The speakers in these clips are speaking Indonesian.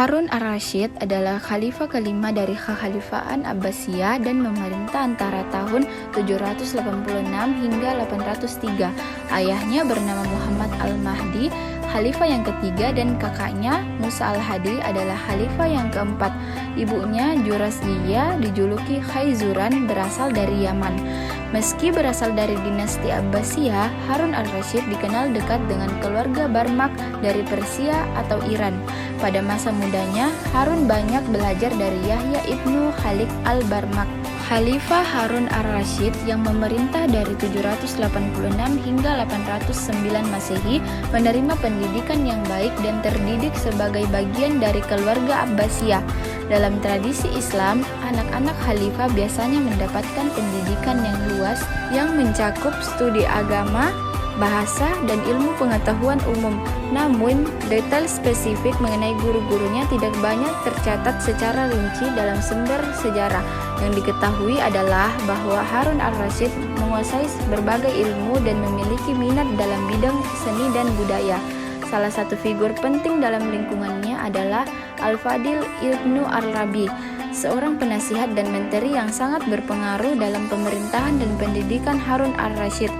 Harun ar-Rasyid adalah khalifah kelima dari Kekhalifahan Abbasiyah dan memerintah antara tahun 786 hingga 803. Ayahnya bernama Muhammad al-Mahdi, khalifah yang ketiga, dan kakaknya Musa al-Hadi adalah khalifah yang keempat. Ibunya Jurasjiyah dijuluki Khaizuran, berasal dari Yaman. Meski berasal dari dinasti Abbasiyah, Harun ar-Rasyid dikenal dekat dengan keluarga Barmak dari Persia atau Iran. Pada masa mudanya, Harun banyak belajar dari Yahya ibnu Khalid al-Barmak. Khalifah Harun ar-Rasyid yang memerintah dari 786 hingga 809 Masehi menerima pendidikan yang baik dan terdidik sebagai bagian dari keluarga Abbasiyah. Dalam tradisi Islam, anak-anak khalifah biasanya mendapatkan pendidikan yang luas yang mencakup studi agama, bahasa, dan ilmu pengetahuan umum. Namun, detail spesifik mengenai guru-gurunya tidak banyak tercatat secara rinci dalam sumber sejarah. Yang diketahui adalah bahwa Harun ar-Rasyid menguasai berbagai ilmu dan memiliki minat dalam bidang seni dan budaya. Salah satu figur penting dalam lingkungannya adalah Al-Fadil Ibnu Ar-Rabi, seorang penasihat dan menteri yang sangat berpengaruh dalam pemerintahan dan pendidikan Harun ar-Rasyid.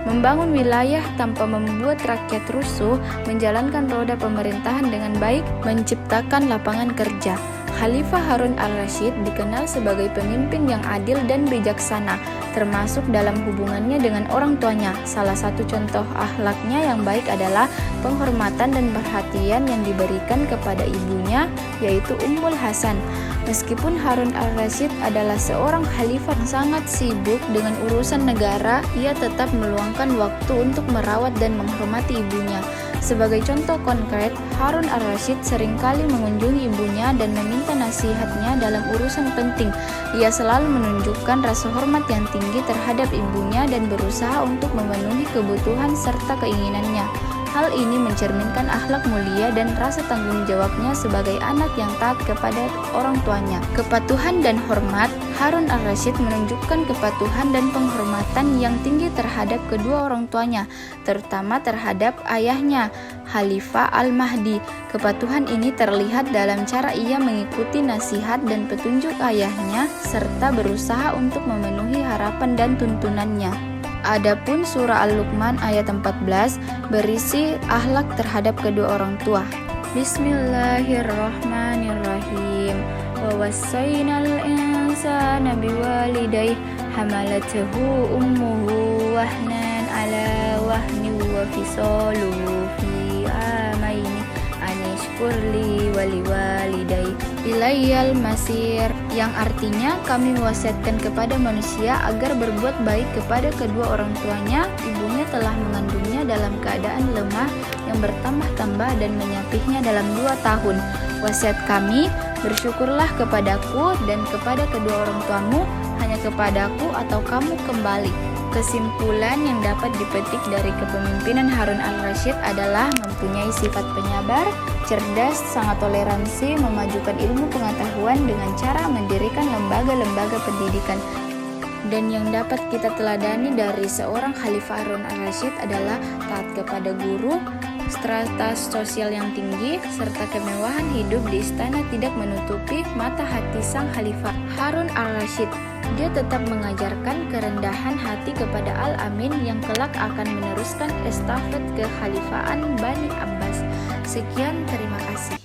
Membangun wilayah tanpa membuat rakyat rusuh, menjalankan roda pemerintahan dengan baik, menciptakan lapangan kerja. Khalifah Harun ar-Rasyid dikenal sebagai pemimpin yang adil dan bijaksana, termasuk dalam hubungannya dengan orang tuanya. Salah satu contoh akhlaknya yang baik adalah penghormatan dan perhatian yang diberikan kepada ibunya, yaitu Ummul Hasan. Meskipun Harun ar-Rasyid adalah seorang khalifah yang sangat sibuk dengan urusan negara, ia tetap meluangkan waktu untuk merawat dan menghormati ibunya. Sebagai contoh konkret, Harun ar-Rasyid seringkali mengunjungi ibunya dan meminta nasihatnya dalam urusan penting. Ia selalu menunjukkan rasa hormat yang tinggi terhadap ibunya dan berusaha untuk memenuhi kebutuhan serta keinginannya. Hal ini mencerminkan akhlak mulia dan rasa tanggung jawabnya sebagai anak yang taat kepada orang tuanya. Kepatuhan dan hormat, Harun ar-Rasyid menunjukkan kepatuhan dan penghormatan yang tinggi terhadap kedua orang tuanya, terutama terhadap ayahnya, Khalifah al-Mahdi. Kepatuhan ini terlihat dalam cara ia mengikuti nasihat dan petunjuk ayahnya, serta berusaha untuk memenuhi harapan dan tuntunannya. Adapun surah Al-Luqman ayat 14 berisi akhlak terhadap kedua orang tua. Bismillahirrahmanirrahim. Wa wassaynal insana biwalidayhi hamalathu ummuhu wahnan ala wahni wa fisaluhu fi amaini anishkurli waliwalidayhi ilayyal masir, yang artinya kami mewasiatkan kepada manusia agar berbuat baik kepada kedua orang tuanya. Ibunya telah mengandungnya dalam keadaan lemah yang bertambah-tambah dan menyapihnya dalam 2 tahun. Wasiat kami, bersyukurlah kepadaku dan kepada kedua orang tuamu, hanya kepadaku atau kamu kembali. Kesimpulan yang dapat dipetik dari kepemimpinan Harun ar-Rasyid adalah mempunyai sifat penyabar, cerdas, sangat toleransi, memajukan ilmu pengetahuan dengan cara mendirikan lembaga-lembaga pendidikan. Dan yang dapat kita teladani dari seorang Khalifah Harun ar-Rasyid adalah taat kepada guru, strata sosial yang tinggi, serta kemewahan hidup di istana tidak menutupi mata hati sang Khalifah Harun ar-Rasyid. Dia tetap mengajarkan kerendahan hati kepada Al-Amin yang kelak akan meneruskan estafet kekhalifahan Bani Abbas. Sekian, terima kasih.